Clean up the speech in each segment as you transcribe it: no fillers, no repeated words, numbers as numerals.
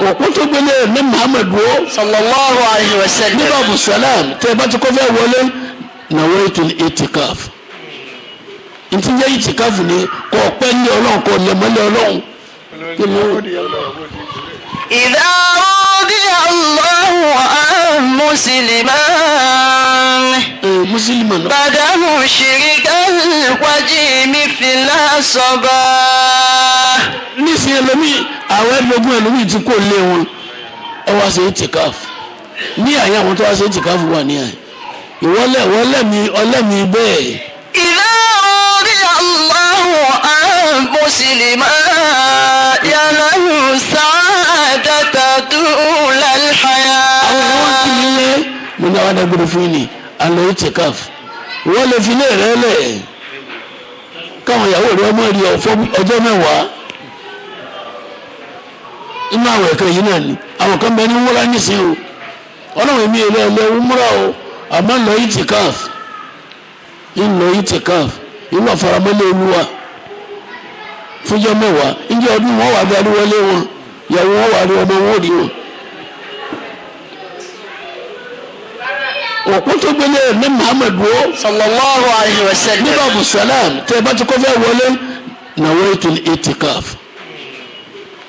òkútó gbélé ní Muhammad wo sallallahu alayhi wa sallam ní babu salam tẹ́ bá ti kọ́ fẹ́ wọlé nawaitul itikaf ntí jẹ́ itikaf ni kò pẹ́ ní ọlọ́run kò lè mọ́lẹ̀ ọlọ́run. idha radiya Allahu an musliman badahu shirikan wajimi fil sabah. nísìnyí ẹlòmíì àwọn ẹgbẹ́gun ẹlòmíì ti kó lé wọn ẹ wá ṣe itikaf ní àyè àwọn tó wá ṣe itikaf wà ní àyè ọlẹ́mi bẹ́ẹ̀. idha radiya Allahu an musliman yalahu sa'adata tul al-hayat. àwọn kan wá kí nílé mo ní àwọn adágbére fún yìí ni àlọ́ itikaf wọ́n lè fi lé rẹ́ lẹ̀ káwọn ìyàwó rẹ̀ ọmọ rí ọjọ́ mẹ́wàá inú àwọn ẹ̀ka yìí náà ni àwọn kan bẹ ní wúrà nísìnyí o ọlọ́run èmi èlé wúrà o àmọ́ lọ itikaf ìlú àfaramọ́lé olúwa fúnjọ́ mẹ́wàá ìjẹ́ ọdún wọn wà darí wọlé wọn ìyàwó wọn wà rí ọmọ wọn ò rí wọn. òkú tó gbélé ní Muhammad wo sallallahu alayhi wa sallam ní babu salam tẹ́ bá ti kọ́ fẹ́ wọlé nawaitul itikaf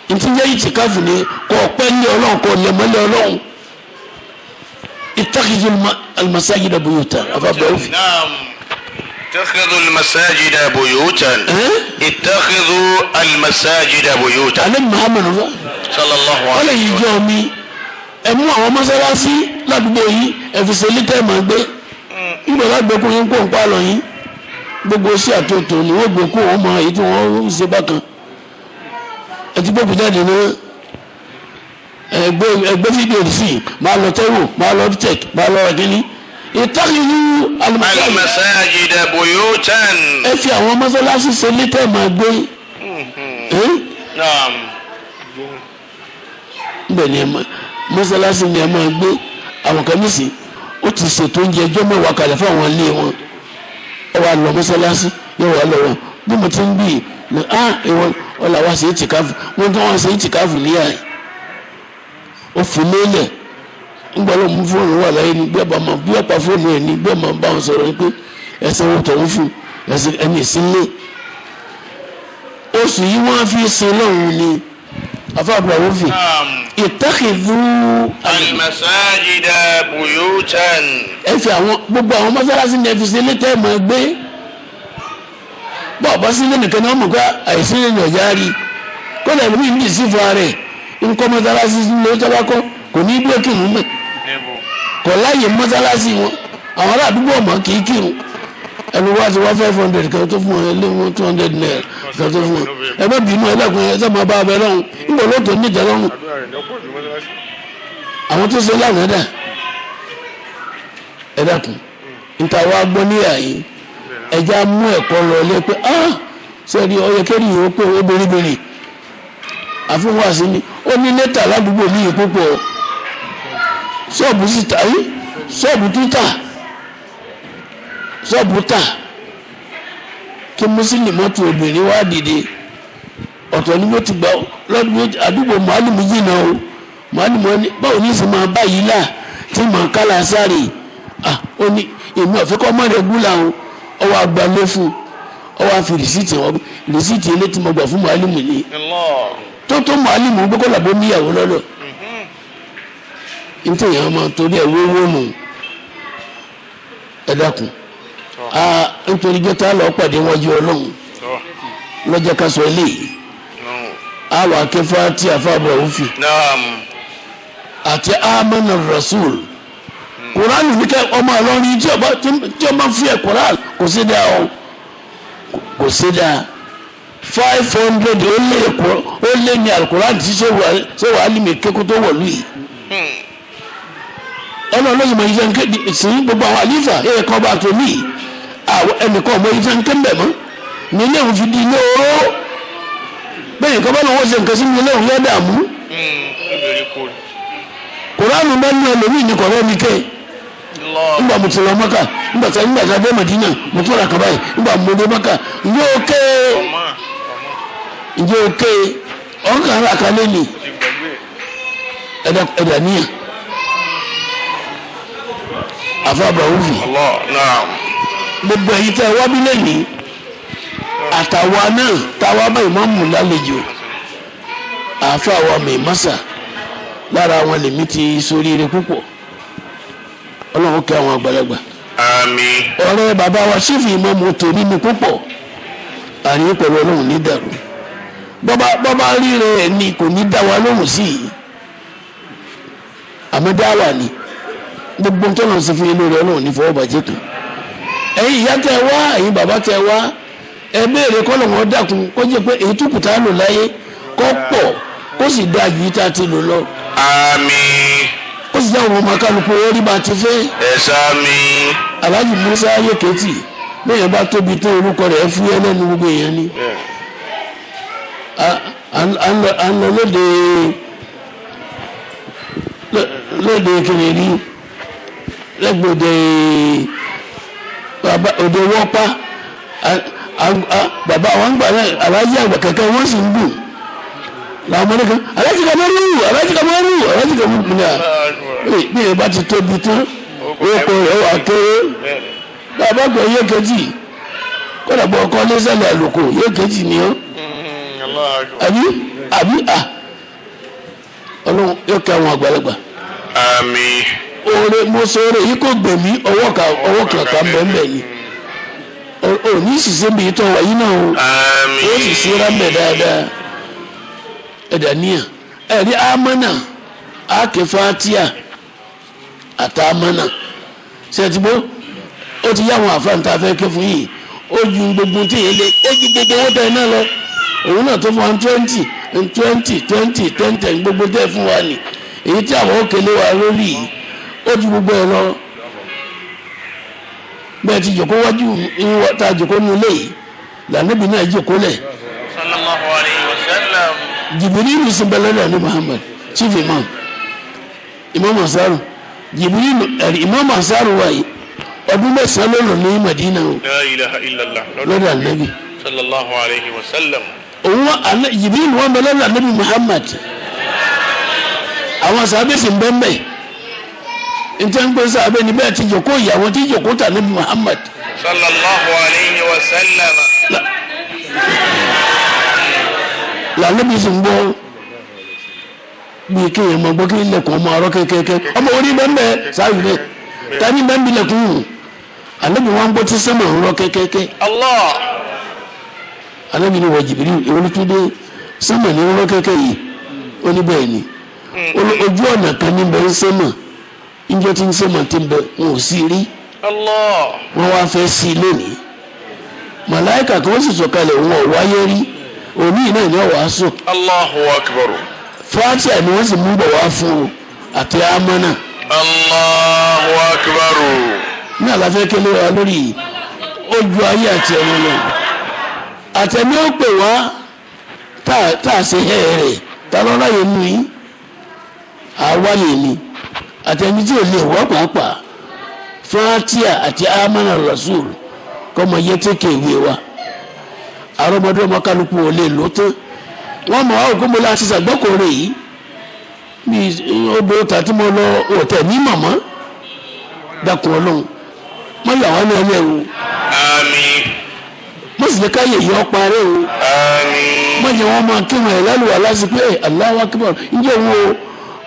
ntí jẹ́ itikaf ni kò pẹ́ ní ọlọ́run kò lè mọ́lẹ̀ ọlọ́run. اتخذوا المساجد بيوتا نعم اتخذوا المساجد بيوتا اتخذوا المساجد بيوتا أنا محمد صلى الله عليه وسلم يجومي ẹmú àwọn mọ́sálásí ládùúgbò yìí ẹ̀fìsẹ́lítẹ́ máa gbé nígbà bá gbé kún yín kó ń pa lọ yín gbogbo sí àtòtò ni wọ́n gbé kún wọn mọ èyí tí wọ́n ń ṣe bákan ẹtí gbogbo jáde náà ẹgbẹ́ fídíò sí máa lọ tẹ́wò máa lọ tech máa lọ ẹ̀kíní ìtàkìlú al-masajid buyutan. ẹ fi àwọn mọ́sálásí ṣe lítẹ̀ máa gbé. bẹ́ẹ̀ ni mọ́sálásí ni ẹ máa gbé àwọn kan nísìn ó ti ṣètò oúnjẹ ẹjọ́ mẹ́wàá kalẹ̀ fún àwọn ilé wọn ẹ wà lọ mọ́sálásí yóò wà lọ́wọ́ bí mo ti ń bì ní ọ̀là wa ṣe é tìkáfù wọ́n tó wọ́n ṣe é tìkáfù níyà yìí ó fi lélẹ̀ ńgbà ló mú fóònù wà láyé ní gbẹ́bà máa bí ọ̀pá fóònù ẹ̀ ní gbẹ́ máa bá wọn sọ̀rọ̀ ní pé ẹsẹ̀ wọn tọ̀hún fún ẹni ìsínlẹ̀ oṣù yìí wọ́n fi sin lọ́hùn ni afáàbùrà wọ́n fi ìtàkìlú al-masajida buyutan. ẹ fi àwọn gbogbo àwọn mọ́sálásí ní ẹ fi sin létẹ́ máa gbé bọ́ọ̀ bá sílẹ̀ nìkan ni wọ́n mọ̀ pé àìsílẹ̀ ní ọ̀já rí kó lè mú ìdí sí fún ara ẹ̀ nkọ́ mọ́sálásí ló tọ́ba kọ́ kò ní bí ó kírun mẹ́ kò láàyè mọ́sálásí wọn àwọn aládùúgbò ọmọ kì í kírun ẹni wá ti wá 500 kan tó fún wọn ẹ lé wọn 200 naira kan tó fún wọn ẹ bá bínú ẹlẹ́kùn ẹ sọ́mọ bá abẹ lọ́hùn nígbà lóòótọ́ níjà lọ́hùn àwọn tó ṣe lánàá dà ẹ dákun níta wá gbọ́ ní àyè ẹja mú ẹ̀kọ́ lọ lé pé sẹ́ni ọyẹkẹ́rì yìí ó pé ó bèrèbèrè àfihàn àṣì ni ó ní lẹ́tà ládùúgbò ní ìpúpọ̀ ṣọ́ọ̀bù sì tà yí ṣọ́ọ̀bù tún tà ṣọ́ọ̀bù tà kí mùsùlùmí tó obìnrin wá dìde ọ̀tọ̀ ni wọ́n ti gbà lọ́dún àdúgbò màálùmí jìnnà o màálùmí wọn ni báwo ní ìsìn máa bá yìí là tí màá kálá sáré ó ní èmi ọ̀fẹ́ kọ́ mọ́ rẹ̀ gúlà o ọwọ́ àgbàlẹ́ fún ọwọ́ àfi rìsíìtì ilé tí mo gbà fún màálùmí ni tó màálùmí gbogbo làbó níyàwó lọ́dọ̀ nítorí àwọn máa torí ẹ̀ wọ́wọ́ nù ẹ dákun nítorí jọ́tà lọ́ọ́ pàdé wájú ọlọ́run lọ́jọ́ ká sọ eléyìí àwọn akẹ́fà tí àfàbọ̀ òfin àti amánà rasul kuranu ní kẹ́ ọmọ ọlọ́rin tí ọba fi ẹ̀ kuran kò sí dáa o kò sí dáa 500 ó lé ní alukuran tí ṣé wàá límì kékó tó wọ̀lú yìí ọlọ́run ló sì mọ ìfẹ́ nké sí gbogbo àwọn àlífà ẹ̀ẹ̀kan bá tó ní ẹnìkan ọmọ ìfẹ́ nké mbẹ̀ mọ́ ní ilé òun fi di ilé oró bẹ́ẹ̀ nǹkan bá lọ́wọ́ ṣe nǹkan sí ní ilé òun yá dààmú kuranu mẹ́nu ẹlòmíì ní kọ̀ọ̀rọ̀ mi kẹ́ nígbà mo ti lọ Mọ́kà nígbà tí a dé Mẹdínà mo tún ra kaba yìí nígbà mo dé Mọ́kà ǹjẹ́ òkè ọ̀nkà ara kan lé ní ẹ̀dà níyà àfàbàwùfì Allah naam. gbogbo èyí tẹ́ wá bí lẹ́yìn àtàwa náà táwa bá ìmáàmù lálejò àfàwà mẹ́másà lára àwọn lèmi ti ṣoríire púpọ̀ ọlọ́run kẹ́ àwọn àgbàlagbà. Àmín. ọ̀rẹ́ bàbá wa ṣífì ìmáàmù tòní mi púpọ̀ àríyìn pẹ̀lú ọlọ́run ní dàrú bọ́bá ríre ẹ̀ ni kò ní dá wa lóhùn sí i àmọ́ dá wà ní gbogbo tó lọ sí fún inú rẹ̀ ọlọ́run ní fọwọ́ bàjẹ́ kan ẹ̀yin ìyá tẹ wá ẹ̀yin bàbá tẹ wá ẹ béèrè kọ́lọ̀ wọn dákun kó jẹ́ pé èyí tó kù tá a lò láyé kó pọ̀ ó sì dáa ju yìí tá a ti lò lọ. Àmín. ó sì dáhùn ọmọ kálukú orí bá ti fẹ́. Ẹ̀sà mi. Alhaji Musa Yeketi bẹ́ẹ̀ bá tóbi tó orúkọ rẹ̀ fúyẹ́ lẹ́nu gbogbo èèyàn ni. à ń lọ lóde kìnìún lẹ́gbọ̀dẹ̀ òde wọ́pá bàbá àwọn gbà náà alájí àgbà kẹ̀kẹ́ wọ́n sì ń bù làwọn ọmọdé kan alájí kan mọ́rú alájí kan mọ́rú alájí kan mọ́rú ní à bí ẹ bá ti tóbi tán orúkọ rẹ̀ wà kéré bàbá gbọ́ Yékejì kódà bọ́ ọkọ lẹ́sẹ̀lẹ̀ àlùkò Yékejì ni ọ́ àbí ọlọ́run yóò kẹ́ àwọn àgbàlagbà. Àmín. oore mo sọ oore yìí kò gbẹ̀mí ọwọ́ kankan bẹ́ẹ̀ ni o ní ṣiṣẹ́ bí itọ́ wáyé náà o Àmín. o sì ṣe rámbẹ̀ dáadáa ẹ̀dá níyà ẹ̀rí amánà akẹ́fàtíà àtà amánà ṣètìbó ó ti yá àwọn àfáàntà fẹ́ ké fún yìí ó ju gbogbo tí yẹn lé ó ju gbogbo owó tẹ̀ náà lọ òun náà tó fún wa 20 gbogbo tẹ̀ fún wa ni èyí tí àwọn òkèlè wa lórí yìí ó ju gbogbo ẹ lọ bẹ́ẹ̀ ti jòkó wájú ìwọ tá a jòkó nulẹ yìí lànàbí náà jòkó lẹ. Sallallahu alayhi wa sallam. Jibril sinbẹlẹ ní Muhammad chief imam Ansaru Jibril imam Ansaru wáyé ọdún mẹ́sàn-án lọ́nà ní Madina o La ilaha illallah. lọ́dọ̀ ànábì. Sallallahu alayhi wa sallam. òun Jibril wọn bẹ lọ́dọ̀ ànábì Muhammad àwọn sábẹ́ sì ń bẹ́ mbẹ́ ntẹ́ ń gbé sábẹ́ ní bẹ́ẹ̀ ti jòkó ìyàwó tí jòkó tà níbi Muhammad. Sallallahu alayhi wa sallam. lànà bí sùn gbọ́ bí kéèyàn máa gbọ́ kí ilẹ̀kùn ọmọ arọ́ kékeré ọmọ orí bẹ́ẹ̀ sáyù bẹ́ẹ̀ tani bẹ́ẹ̀ bí lẹ̀kùn wù ànábì wọn gbọ́ tí sẹ́mọ̀ ń rọ́ kékeré. Allah. ànábì ni wọ́n Jibril ìwọ́n tún dé sẹ́mọ̀ ní rọ́ kékeré yìí ó ní bẹ́ẹ̀ ni ojú ọ̀nà kan ní bẹ́ẹ̀ sẹ́mọ̀ njẹ́ tí ń sẹ́mọ̀ tí ń bẹ wọn ò sí rí Allah. wọ́n wá fẹ́ sí i lónìí màláìkà kan sì sọ̀kalẹ̀ wọn ò wáyé rí òní náà ni ọ̀wá sọ Allahu akbar. Fátíà ni wọ́n sì mú bọ̀ wá fún o àti amánà Allahu akbar. ní àlàáfíà kélé wa lórí ojú ayé àti ẹ̀rọ lọ àtẹ̀mí ó pè wá tá a ṣe hẹ́ẹ̀rẹ̀ tá a lọ́ra yẹn nù yín àwáyé ni àtẹ̀mí tí ò lè wọ́ pàápàá Fátíà àti amánà rasul kọ́mọ yẹ tẹ́kẹ̀ ìwé wa àrọ́mọdé ọmọ kálukú ò lè lò tán wọ́n mọ̀ ọ́ gómìnà àti sàgbọ́kọ̀ọ́rẹ́ yìí bí obìnrin tàbí mo lọ òtẹ̀ ní màmá dákun ọlọ́run mọ yà wọ́n náà lẹ́wọ̀ Àmín. mo sì lè káyè yọ parẹ́ o Àmín. mo jẹ́ wọn máa kírun ẹ̀ lálùwà lásìkò ẹ̀ Allahu Akbar ǹjẹ́ wo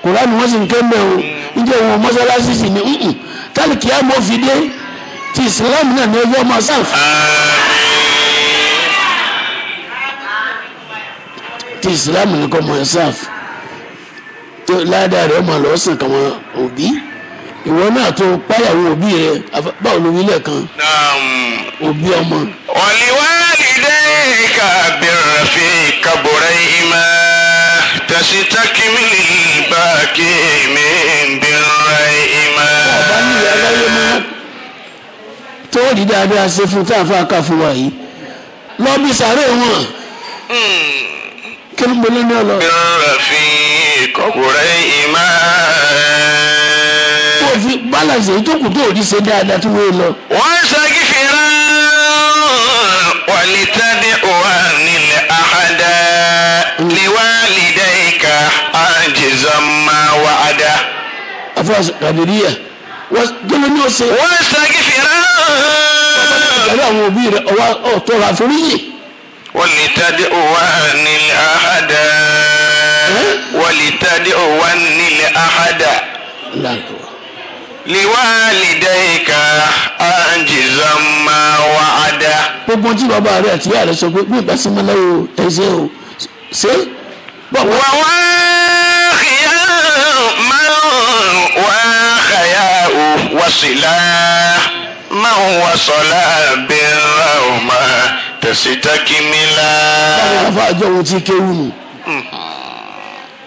Kùránì wọ́n sì ń kẹ́mẹ́ o ǹjẹ́ wo mọ́sálásí sì ní tálíkì á mọ́ fi dé ti Islam náà ní ọjọ́ máa sáfù. ti Islam ní kọ́ máa sáfù tó ládàá rẹ̀ máa lọ́ọ́ sàn kàwọn òbí ìwọ náà tó páyàwó òbí rẹ̀ báwo ló wílẹ̀ kan Naam. òbí ọmọ. ولوالديك بالرفيق بريما تستكمل الباقي من بالريما. ọba ní ìyá aláyé máa tó rí dáadáa ṣe fún tá a fà ká fún wa yìí lọ bí sàárè wọn kí ló ń gbélé ní ọlọ. بالرفيق بريما. tó fi balance èyí tó kù tó rí ṣe dáadáa tó wé lọ. واستغفرا ولتدعو عن الأحداء لوالديك عاجزا ما أحدا afáàsì kàdìríyà wọ́n gbẹ́lẹ́ ní ọ̀sẹ̀ واستغفرا pẹ̀lú àwọn òbí rẹ̀ ọ̀tọ̀rọ̀ àforíjì ولتدعوان الأحد ولتدعوان الأحد لوالديك أنجزا ما وعدا. gbogbo tí bàbá rẹ̀ àti ìyá rẹ̀ sọ pé bí ìbá sinmi lẹ́wọ̀ ẹ̀ṣẹ̀ o ṣe. وواخيا من واخيا وصلا من وصلا بالرحمة تستكملا. báwo la fà àjọ ohun tí kéwù nù.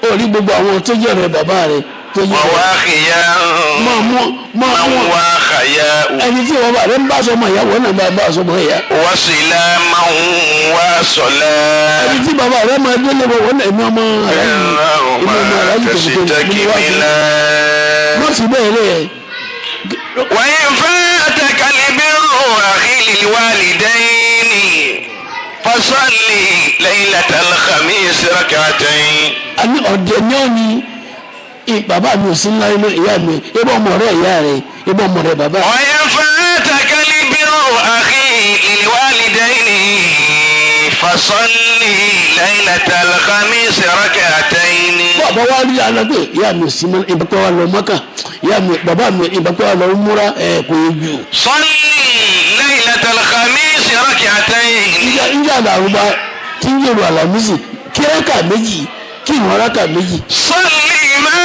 ó rí gbogbo àwọn tó jẹ́ rẹ̀ bàbá rẹ̀ tó jẹ́ rẹ̀. وواخيا من واخيا ẹni tí bàbá rẹ̀ ń bá sọmọ ìyàwó náà bá sọmọ ìyá. وصلا من وصلا ẹni tí bàbá rẹ̀ máa délé wọ́n náà ẹ̀mí ọmọ rẹ̀ تستكملا. wọ́n sì bẹ́ẹ̀ lé وإن فاتك البر أخي للوالدين فصلي ليلة الخميس ركعتين. àní ọ̀dẹ̀ ní òní bàbá mi ò sí ńlá inú ìyá mi ebí ọmọ rẹ̀ ìyá rẹ̀ ebí ọmọ rẹ̀ bàbá. وإن فاتك البر أخي للوالدين فصلي ليلة الخميس ركعتين. bàbá wa rí alágbé ìyá mi ò sí mọ́ ìbápẹ́ wa lọ Mọ́kà ìyá mi bàbá mi ìbápẹ́ wa lọ múra kò yẹ jù. صلي ليلة الخميس ركعتين. ìjà àlàrúbá tí ń yẹ̀rù àlàmísì kí rákà méjì kí ìwọ̀n rákà méjì. صلي ما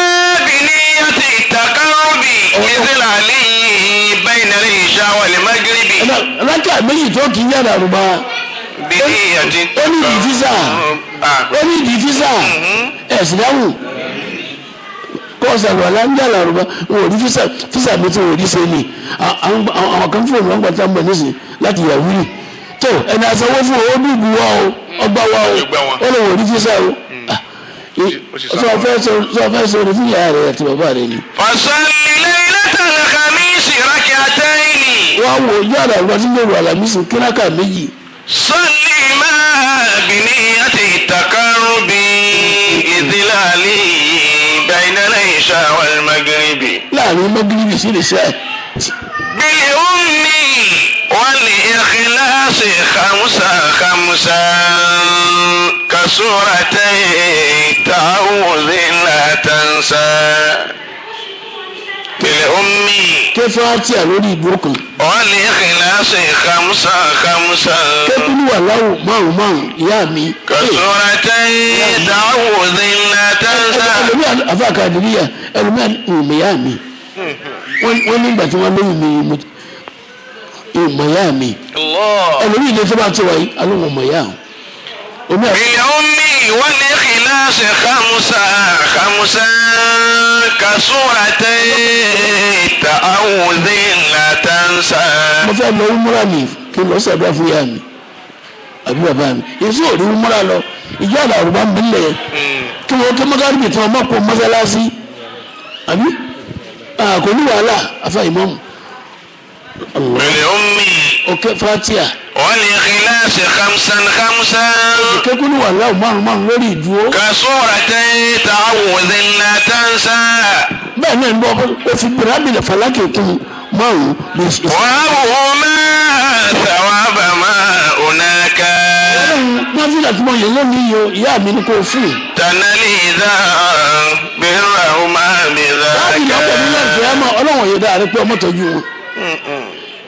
بنية التقرب بظلالي بين العشاء والمغرب. rákà méjì tó kì í yẹ̀rù àlàrúbá. بنية ó ní ìdí físà ó ní ìdí físà ẹ̀sìn dáhùn kọ́ọ̀sì àlọ́ aláǹdà àlàrúbá wọn ò rí físà mi tí wọn ò rí sẹ́ni àwọn kan fún òun gbàtà mọ̀ nísìn láti yàwúrì tó ẹni àsanwó fún owó dùbù wa o ọgbà wa o ó lè wọ̀ rí físà o sọ fẹ́ sọ ní fún ìyá rẹ̀ àti bàbá rẹ̀ ni. فصلي ليلة الخميس ركعتين. wọ́n á wò ojú àlàrúbá tí ń lè rò àlàmísì kíráka méjì. صلي ما بنية التقرب إذلالي بين العشاء والمغرب. láàrin mọ́gìrìbì sí lè ṣe بالأم والإخلاص خمسة خمسة كسورتي تعوذ لا تنسى. بالأم kẹfà tí a lórí ìdúró kan. والإخلاص خمسة خمسة kẹ́kúrú wà láwù márùn ìyá mi. كسورتي تعوذ لا تنسى. ẹlòmíà afáàkà àdìríyà ẹlòmíà ìmọ̀ ìyá mi. wọ́n nígbà tí wọ́n lóyún mi ìmọ̀ ìyá mi. الله. ẹlòmíà ilé tó bá ti wáyé alóhùn ọmọ ìyá o. بالأم والإخلاص خمسة خمسة كسورتي تعوذ لا تنسى. mo fẹ́ lọ umura mi kí n lọ sàdúrà fún ìyá mi àbí bàbá mi èso ò ní umura lọ ìjọ àlàrúbá ń bílẹ̀ kí wọ́n kí mọ́gàrìbì tí wọ́n mọ̀ pọ̀ mọ́sálásí àbí kò ní wàhálà afa ìmọ̀mù. بالأم òkè fatia. والإخلاص خمسا خمسا kékúrú wà láwù márùn lórí ìdúró. كسورتي تعوذ لا تنسى. bẹ́ẹ̀ náà ń bọ́ ó fi bìrábìlẹ̀ fàlákì kún márùn lè ṣe. وهما ثواب ما هناك. náfìlà tí mo yẹ lónìí yọ ìyá mi ní kò fún. تنالي ذا بالرحمة láti بذاك. lọ́pọ̀ nílẹ̀ ìfẹ́ ọmọ ọlọ́wọ̀n yẹ dáa rẹ pé ọmọ tọ́jú wọn.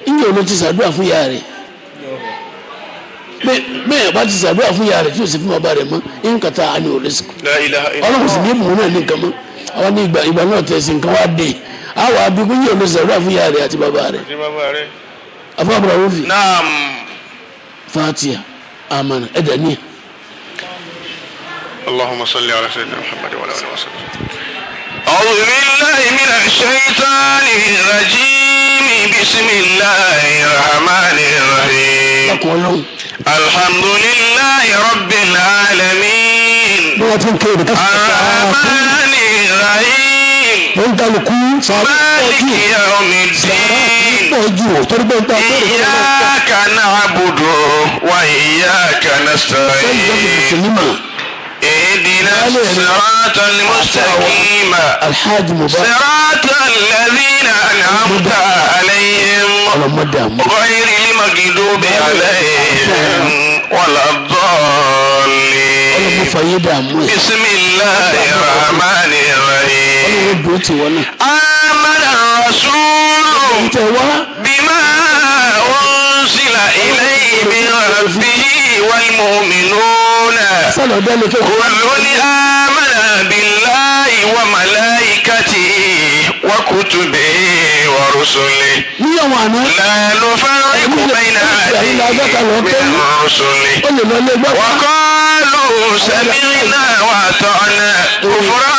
ìyẹn ló ti ṣàdúrà fún ìyá rẹ̀ bẹ́ẹ̀ bá ti ṣàdúrà fún ìyá rẹ̀ tí o sì fún bàbá rẹ̀ mọ́ nǹkan tá a ní o lẹ́sìn. لا إله إلا ọlọ́run sì ní ìmọ̀ náà ní nǹkan mọ́ àwọn ní ìgbà náà tẹ̀sí nǹkan wá dé àwọn abikun yìí ló ṣàdúrà fún ìyá rẹ̀ àti bàbá rẹ̀. afọ́bùrà wọ́n fi نعم. fatia amana ẹ̀dá ní. اللهم صل على سيدنا محمد وعلى آله وصحبه. أعوذ بالله من الشيطان الرجيم بسم الله الرحمن الرحيم. lákùn ọlọ́run. الحمد لله رب العالمين bí wọ́n ti ń kéde ká الرحمن الرحيم wọ́n ń kálukú مالك يوم الدين ojú ò torí pé ń ta ọjọ́ ìrọ̀lẹ́ إياك نعبد وإياك نستعين náà. اهدنا الصراط المستقيم صراط الذين أنعمت عليهم غير المغضوب عليهم ولا الضالين بسم الله الرحمن الرحيم آمن الرسول بما أنزل إليه من ربه والمؤمنون كل آمن بالله وملائكته وكتبه ورسله لا نفرق بين أحد من رسله وقالوا سمعنا وأطعنا غفرانك